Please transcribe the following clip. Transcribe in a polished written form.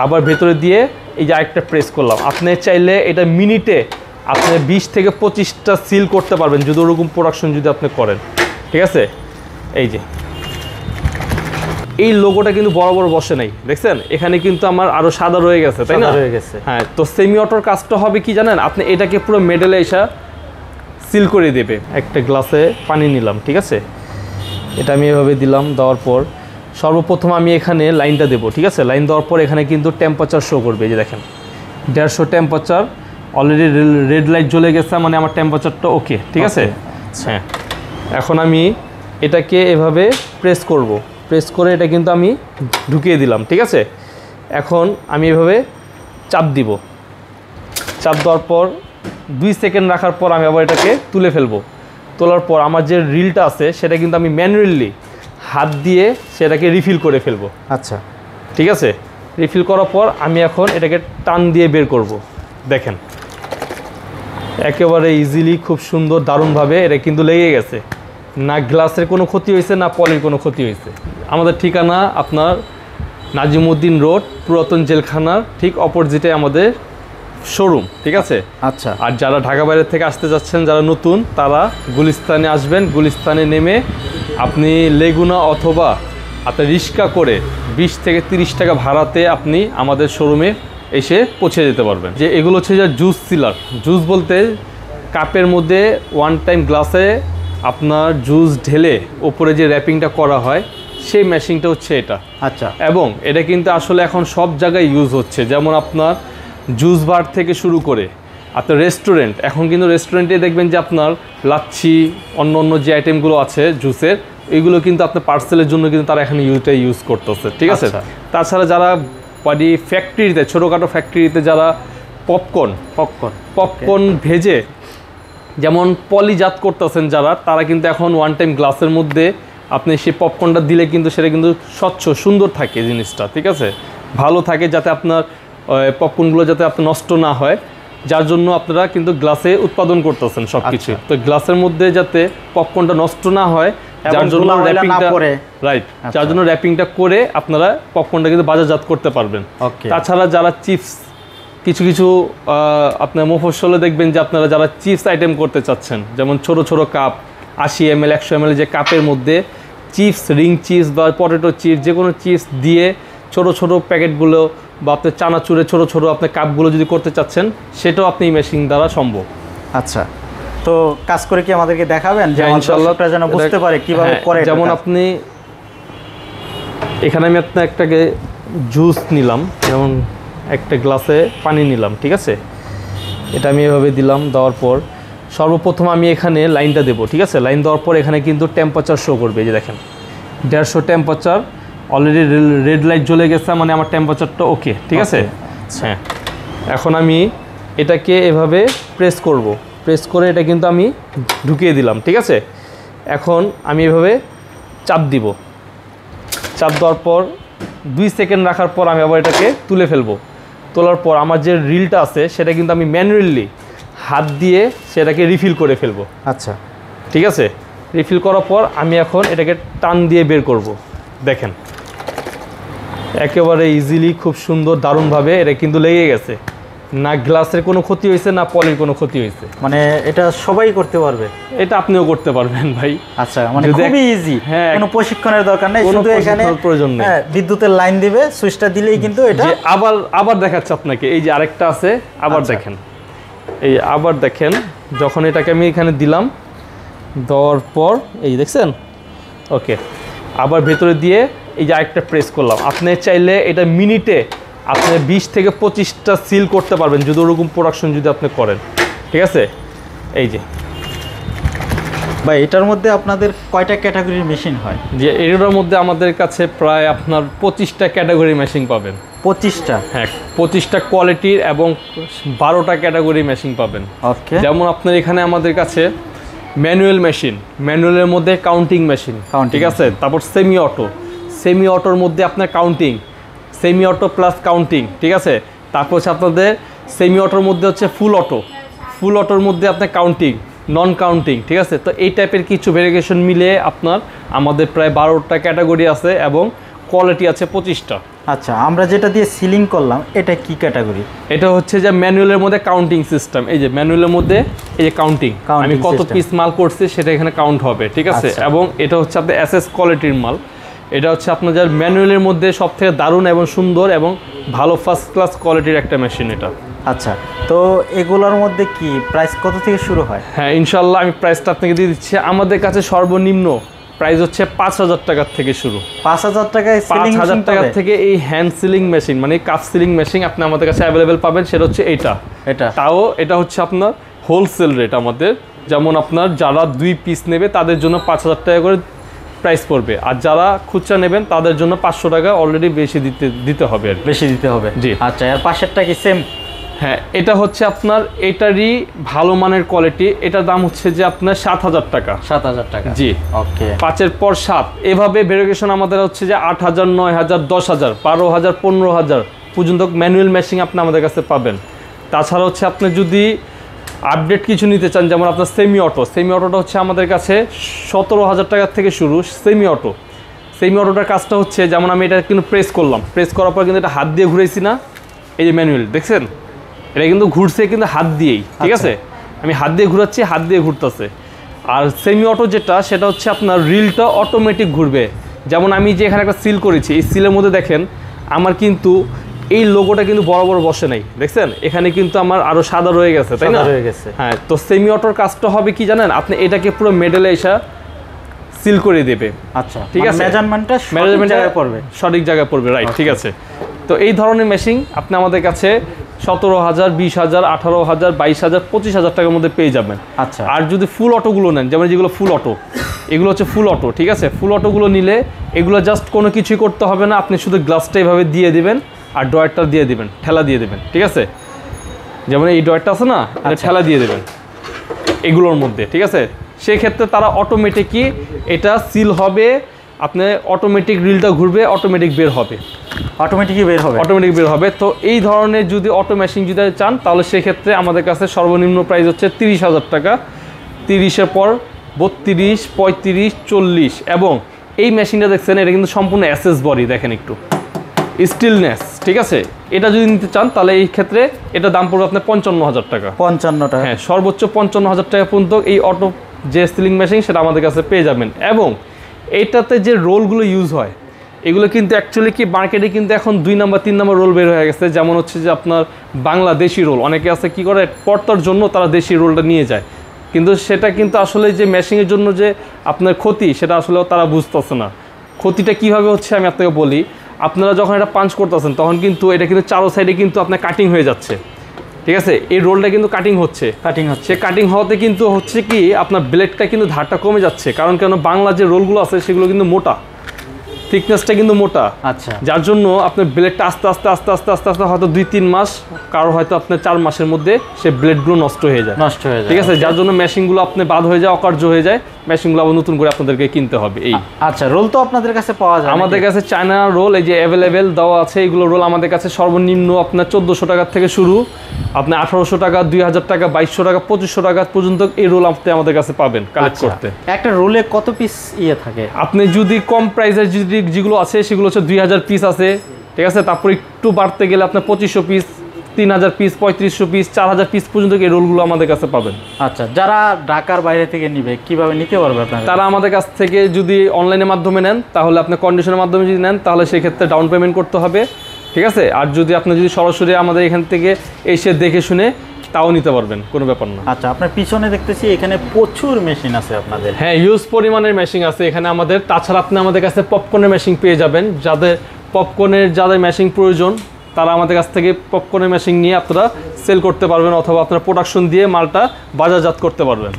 আবার ভেতরে দিয়ে এই যে আরেকটা প্রেস করলাম। আপনি চাইলে এটা মিনিটে আপনি 20 থেকে 25টা সিল করতে পারবেন যদি ওরকম প্রোডাকশন যদি আপনি করেন, ঠিক আছে। এই যে এই লোগোটা কিন্তু বরাবর বসে নাই, দেখছেন এখানে কিন্তু আমার আরো সাদা রয়ে গেছে, তাই না? রয়ে গেছে, হ্যাঁ। তো সেমি অটোর কাজটা হবে কি জানেন, আপনি এটাকে পুরো মেডেলে এসে সিল করে দেবে। একটা গ্লাসে পানি নিলাম, ঠিক আছে, এটা আমি এভাবে দিলাম। দেওয়ার পর সর্বপ্রথম আমি এখানে লাইনটা দেবো, ঠিক আছে। লাইন দেওয়ার পর এখানে কিন্তু টেম্পারেচার শো করবে, এই যে দেখেন 150 টেম্পারেচার অলরেডি রেড লাইট জ্বলে গেছে, মানে আমার টেম্পারেচারটা ওকে, ঠিক আছে। হ্যাঁ, এখন আমি এটাকে এভাবে প্রেস করব, প্রেস করে এটা কিন্তু আমি ঢুকিয়ে দিলাম, ঠিক আছে। এখন আমি এভাবে চাপ দিব, চাপ দেওয়ার পর 2 সেকেন্ড রাখার পর আমি আবার এটাকে তুলে ফেলবো। তোলার পর আমার যে রিলটা আছে সেটা কিন্তু আমি ম্যানুয়ালি হাত দিয়ে সেটাকে রিফিল করে ফেলবো। আচ্ছা, ঠিক আছে। রিফিল করার পর আমি এখন এটাকে টান দিয়ে বের করব। দেখেন একেবারে ইজিলি, খুব সুন্দর দারুণভাবে এটা কিন্তু লেগে গেছে। না গ্লাসের কোনো ক্ষতি হয়েছে, না পলির কোনো ক্ষতি হয়েছে। আমাদের ঠিকানা আপনার নাজিমউদ্দিন রোড, পুরাতন জেলখানার ঠিক অপোজিটে আমাদের শোরুম, ঠিক আছে। আচ্ছা। আর যারা ঢাকা বাইরে থেকে আসতে যাচ্ছেন, যারা নতুন, তারা গুলিস্তানে আসবেন। গুলিস্তানে নেমে আপনি লেগুনা অথবা আপনার রিক্সা করে 20 থেকে 30 টাকা ভাড়াতে আপনি আমাদের শোরুমে এসে পৌঁছে যেতে পারবেন। যে এগুলো হচ্ছে যে জুস সিলার। জুস বলতে কাপের মধ্যে ওয়ান টাইম গ্লাসে আপনার জুস ঢেলে ওপরে যে র্যাপিংটা করা হয়, সেই মেশিনটা হচ্ছে এটা। আচ্ছা। এবং এটা কিন্তু আসলে এখন সব জায়গায় ইউজ হচ্ছে, যেমন আপনার জুস বার থেকে শুরু করে আপনার রেস্টুরেন্ট, এখন কিন্তু রেস্টুরেন্টে দেখবেন যে আপনার লাচ্ছি, অন্য অন্য যে আইটেমগুলো আছে জুসের, এইগুলো কিন্তু আপনার পার্সেলের জন্য কিন্তু তারা এখন ইউজ করতেছে, ঠিক আছে। তাছাড়া যারা বাড়ি ফ্যাক্টরিতে, ছোটোখাটো ফ্যাক্টরিতে যারা পপকর্ন ভেজে যেমন পলিজাত করতেছেন যারা, তারা কিন্তু এখন ওয়ান টাইম গ্লাসের মধ্যে আপনি সেই পপকর্নটা দিলে কিন্তু সেটা কিন্তু স্বচ্ছ সুন্দর থাকে জিনিসটা, ঠিক আছে, ভালো থাকে, যাতে আপনার পপকর্নগুলো যাতে আপনার নষ্ট না হয়, যার জন্য আপনারা কিন্তু গ্লাসে উৎপাদন করতেছেন সব কিছু। তো গ্লাসের মধ্যে যাতে পপকর্নটা নষ্ট না হয়, যার জন্য র্যাপিংটা, রাইট, যার জন্য র্যাপিংটা করে আপনারা পপকর্নটা কিন্তু বাজারজাত করতে পারবেন। তাছাড়া যারা চিপস, কিছু কিছু আপনার মফস্বলে দেখবেন যে আপনারা যারা চিপস আইটেম করতে চাচ্ছেন, যেমন ছোট ছোট কাপ 80 ml 100 ml যে কাপের মধ্যে চিপস, রিং চিপস বা পটেটো চিপস, যে কোনো চিপস দিয়ে ছোট ছোট প্যাকেটগুলো বা আপনার চানাচুরে ছোট ছোট আপনার কাপগুলো যদি করতে চাচ্ছেন, সেটাও আপনি এই মেশিন দ্বারা সম্ভব। আচ্ছা, তো কাজ করে কি আমাদেরকে দেখাবেন, যে ইনশাআল্লাহ যেন বুঝতে পারে কিভাবে করে? যেমন আপনি এখানে আমি আপনার একটাকে জুস নিলাম, যেমন একটা গ্লাসে পানি নিলাম, ঠিক আছে, এটা আমি এভাবে দিলাম। দেওয়ার পর সর্বপ্রথম আমি এখানে লাইনটা দেবো, ঠিক আছে। লাইন দেওয়ার পর এখানে কিন্তু টেম্পারেচার শো করবে, এই যে দেখেন 150 টেম্পারেচার অলরেডি রেড লাইট জ্বলে গেছে, মানে আমার টেম্পারেচারটা ওকে, ঠিক আছে। হ্যাঁ, এখন আমি এটাকে এভাবে প্রেস করব, প্রেস করে এটা কিন্তু আমি ঢুকিয়ে দিলাম, ঠিক আছে। এখন আমি এভাবে চাপ দিব, চাপ দেওয়ার পর 2 সেকেন্ড রাখার পর আমি আবার এটাকে তুলে ফেলবো। তোলার পর আমার যে রিলটা আছে সেটা কিন্তু আমি ম্যানুয়ালি হাত দিয়ে সেটাকে রিফিল করে ফেলবো। আচ্ছা, ঠিক আছে। রিফিল করার পর আমি এখন এটাকে টান দিয়ে বের করব। দেখেন একেবারে ইজিলি, খুব সুন্দর দারুণভাবে এটা কিন্তু লেগে গেছে। না গ্লাসের কোনো ক্ষতি হয়েছে, না পলির কোনো ক্ষতি হয়েছে। মানে এটা সবাই করতে পারবে? এটা আপনিও করতে পারবেন ভাই। আচ্ছা, মানে খুবই ইজি, হ্যাঁ, কোনো প্রশিক্ষণের দরকার নেই, শুধু এখানে প্রয়োজন নেই। বিদ্যুতের লাইন দিবে, সুইচটা দিলেই কিন্তু এটা। আবার দেখাচ্ছে আপনাকে, এই যে আরেকটা আছে, আবার দেখেন, এই আবার দেখেন, যখন এটাকে আমি এখানে দিলাম, দেওয়ার পর এই দেখছেন, ওকে, আবার ভেতরে দিয়ে এই যে আরেকটা প্রেস করলাম। আপনি চাইলে এটা মিনিটে আপনি 20 থেকে 25টা সিল করতে পারবেন যদি ওরকম প্রোডাকশন যদি আপনি করেন, ঠিক আছে। এই যে ভাই, এটার মধ্যে আপনাদের কয়টা ক্যাটাগরির মেশিন হয়? যে এটার মধ্যে আমাদের কাছে প্রায় আপনার 25টা ক্যাটাগরি মেশিন পাবেন। 25টা? হ্যাঁ, 25টা কোয়ালিটির এবং 12টা ক্যাটাগরি মেশিন পাবেন। ওকে। যেমন আপনার এখানে আমাদের কাছে ম্যানুয়াল মেশিন, ম্যানুয়ালের মধ্যে কাউন্টিং মেশিন, ঠিক আছে। তারপর সেমি অটো, সেমি অটোর মধ্যে আপনার counting, semi auto plus counting, ঠিক আছে। তারপর হচ্ছে আপনাদের সেমি অটোর মধ্যে হচ্ছে ফুল অটো, ফুল অটোর মধ্যে আপনার কাউন্টিং, নন কাউন্টিং, ঠিক আছে। তো এই টাইপের কিছু ভেরিয়েশন মিলে আপনার আমাদের প্রায় 12টা ক্যাটাগরি আছে এবং কোয়ালিটি আছে 25টা। আচ্ছা, আমরা যেটা দিয়ে সিলিং করলাম এটা কি ক্যাটাগরি? এটা হচ্ছে যে ম্যানুয়ালের মধ্যে কাউন্টিং সিস্টেম। এই যে ম্যানুয়ালের মধ্যে এই যে কাউন্টিং, আমি কত পিস মাল করছি সেটা এখানে কাউন্ট হবে, ঠিক আছে। এবং এটা হচ্ছে আপনার এসএস কোয়ালিটির মাল। এটা হচ্ছে আপনার যার ম্যানুয়ালের মধ্যে সব থেকে দারুণ এবং সুন্দর এবং ভালো ফার্স্ট ক্লাস কোয়ালিটির একটা মেশিন এটা। আচ্ছা, তো এগুলোর মধ্যে কি প্রাইস কত থেকে শুরু হয়? হ্যাঁ ইনশাল্লাহ আমি প্রাইসটা আপনাকে দিয়ে দিচ্ছি। আমাদের কাছে সর্বনিম্ন প্রাইস হচ্ছে 5000 টাকার থেকে শুরু। 5000 টাকায় 5000 টাকা থেকে এই হ্যান্ড সিলিং মেশিন মানে কাপ সিলিং মেশিন আপনি আমাদের কাছে অ্যাভেলেবেল পাবেন। সেটা হচ্ছে এটা তাও এটা হচ্ছে আপনার হোলসেল রেট আমাদের। যেমন আপনার যারা 2 পিস নেবে তাদের জন্য 5000 টাকা করে প্রাইস পড়বে, আর যারা খুচরা নেবেন তাদের জন্য 500 টাকা অলরেডি বেশি দিতে হবে আর বেশি দিতে হবে। জি আচ্ছা, এর পাশেরটা কি সেম? হ্যাঁ, এটা হচ্ছে আপনার এটারই ভালো মানের কোয়ালিটি। এটার দাম হচ্ছে যে আপনার 7000 টাকা। 7000 টাকা, জি ওকে। 5-এর পর 7 এভাবে ভেরিয়েশন আমাদের হচ্ছে যে 8000, 9000, 10000, 12000, 15000 পর্যন্ত ম্যানুয়াল মেশিন আপনি আমাদের কাছে পাবেন। তাছাড়া হচ্ছে আপনি যদি আপডেট কিছু নিতে চান, যেমন আপনার সেমি অটোটা হচ্ছে আমাদের কাছে 17000 টাকার থেকে শুরু। সেমি অটোটার কাজটা হচ্ছে যেমন আমি এটা কিন্তু প্রেস করার পর কিন্তু এটা হাত দিয়ে ঘুরেছি না, এই যে ম্যানুয়াল দেখছেন, এটা কিন্তু ঘুরছে কিন্তু হাত দিয়েই, ঠিক আছে। আমি হাত দিয়ে ঘুরাচ্ছি, হাত দিয়ে ঘুরতেছে। আর সেমি অটো যেটা সেটা হচ্ছে আপনার রিলটা অটোমেটিক ঘুরবে। যেমন আমি যে এখানে একটা সিল করেছি, এই সিলের মধ্যে দেখেন আমার কিন্তু এই লোগোটা কিন্তু বড় বড় বসে নাই, দেখছেন এখানে কিন্তু আমার আরো সাদা রয়ে গেছে, তাই না? হ্যাঁ, তো সেমি অটোর কাজটা হবে কি জানেন, আপনি এটাকে পুরো মেডেলে এসে সিল করে দেবে। আচ্ছা, ঠিক আছে, মেজারমেন্টটা সঠিক জায়গায় পড়বে, রাইট, ঠিক আছে। তো এই ধরনের মেশিন আপনি আমাদের কাছে 17000, 20000, 18000, 22000, 25000 টাকার মধ্যে পেয়ে যাবেন। আচ্ছা, আর যদি ফুল অটোগুলো নেন, যেমন যেগুলো ফুল অটো, এগুলো হচ্ছে ফুল অটো, ঠিক আছে। ফুল অটোগুলো নিলে এগুলো জাস্ট কোনো কিছুই করতে হবে না, আপনি শুধু গ্লাসটা এইভাবে দিয়ে দিবেন আর ডয়ারটা দিয়ে দিবেন, ঠেলা দিয়ে দেবেন, ঠিক আছে। যেমন এই ডয়ারটা আছে না, এটা ঠেলা দিয়ে দেবেন এগুলোর মধ্যে, ঠিক আছে। সেক্ষেত্রে তারা অটোমেটিকই এটা সিল হবে, আপনি অটোমেটিক রিলটা ঘুরবে, অটোমেটিক বের হবে। তো এই ধরনের যদি অটো মেশিন যদি চান তাহলে সেক্ষেত্রে আমাদের কাছে সর্বনিম্ন প্রাইস হচ্ছে 30000 টাকা। 30-এর পর 32, 35, 40 এবং এই মেশিনটা দেখছেন এটা কিন্তু সম্পূর্ণ এসএস বডি, দেখেন একটু স্টিলনেস, ঠিক আছে। এটা যদি নিতে চান তাহলে এই ক্ষেত্রে এটা দাম পড়বে আপনার 55000 টাকা। 55 টাকা, হ্যাঁ, সর্বোচ্চ 55000 টাকা পর্যন্ত এই অটো যে সিলিং মেশিন সেটা আমাদের কাছে পেয়ে যাবেন। এবং এইটাতে যে রোলগুলো ইউজ হয় এগুলো কিন্তু অ্যাকচুয়ালি কি মার্কেটে কিন্তু এখন 2 নম্বর 3 নম্বর রোল বের হয়ে গেছে। যেমন হচ্ছে যে আপনার বাংলাদেশি রোল, অনেকে আছে কি করে পর্তার জন্য তারা দেশি রোলটা নিয়ে যায়, কিন্তু সেটা কিন্তু আসলে যে মেশিনের জন্য যে আপনার ক্ষতি সেটা আসলে তারা বুঝতেছে না। ক্ষতিটা কিভাবে হচ্ছে আমি আপনাকে বলি। আপনারা যখন এটা পাঞ্চ করতেছেন তখন কিন্তু এটা কিন্তু চারো সাইডে কিন্তু আপনার কাটিং হয়ে যাচ্ছে, ঠিক আছে। এই রোলটা কিন্তু কাটিং হচ্ছে, কাটিং হওয়াতে কিন্তু হচ্ছে কি আপনার ব্লেডটা কিন্তু ধারটা কমে যাচ্ছে। কারণ কেন, বাংলা যে রোলগুলো আছে সেগুলো কিন্তু মোটা, থিকনেসটা কিন্তু মোটা। আচ্ছা, যার জন্য আপনার ব্লেডটা আস্তে আস্তে হয়তো 2-3 মাস, কারো হয়তো আপনার 4 মাসের মধ্যে সে ব্লেডগুলো নষ্ট হয়ে যায়, ঠিক আছে। যার জন্য মেশিনগুলো আপনি বাদ হয়ে যায়, অকার্য হয়ে যায়, মেশিনগুলো আবার নতুন করে আপনাদেরকে কিনতে হবে। এই আচ্ছা, রোল তো আপনাদের কাছে পাওয়া যায়? আমাদের কাছে চায়না রোল এই যে অ্যাভেলেবেল দেওয়া আছে। এগুলো রোল আমাদের কাছে সর্বনিম্ন আপনার 1400 টাকা থেকে শুরু, আপনি 1800 টাকা, 2000 টাকা, 2200 টাকা, 2500 টাকা পর্যন্ত এই রোল আপনি আমাদের কাছে পাবেন কালেক্ট করতে। একটা রোলে কত পিস থাকে? আপনি যদি কম প্রাইসের যেগুলো আছে সেগুলো হচ্ছে 2000 পিস আছে, ঠিক আছে। তারপর একটু বাড়তে গেলে আপনার 2500 পিস, 3000 পিস, 3500 পিস, 4000 পিস পর্যন্ত এই রোলগুলো আমাদের কাছে পাবেন। আচ্ছা, যারা ঢাকার বাইরে থেকে নিবে কিভাবে নিতে পারবে আপনারা? তারা আমাদের কাছ থেকে যদি অনলাইনের মাধ্যমে নেন তাহলে আপনি কন্ডিশনের মাধ্যমে যদি নেন তাহলে সেক্ষেত্রে ডাউন পেমেন্ট করতে হবে, ঠিক আছে। আর যদি আপনি যদি সরাসরি আমাদের এখান থেকে এসে দেখে শুনে তাও নিতে পারবেন, কোনো ব্যাপার না। আচ্ছা, আপনার পিছনে দেখতেছি এখানে প্রচুর মেশিন আছে আপনাদের। হ্যাঁ, হিউজ পরিমাণের মেশিন আছে এখানে আমাদের। তাছাড়া আপনি আমাদের কাছে পপকর্নের মেশিন পেয়ে যাবেন। যাদের মেশিন প্রয়োজন তারা আমাদের কাছ থেকে পপকর্নের মেশিন নিয়ে আপনারা সেল করতে পারবেন, অথবা আপনারা প্রোডাকশন দিয়ে মালটা বাজারজাত করতে পারবেন।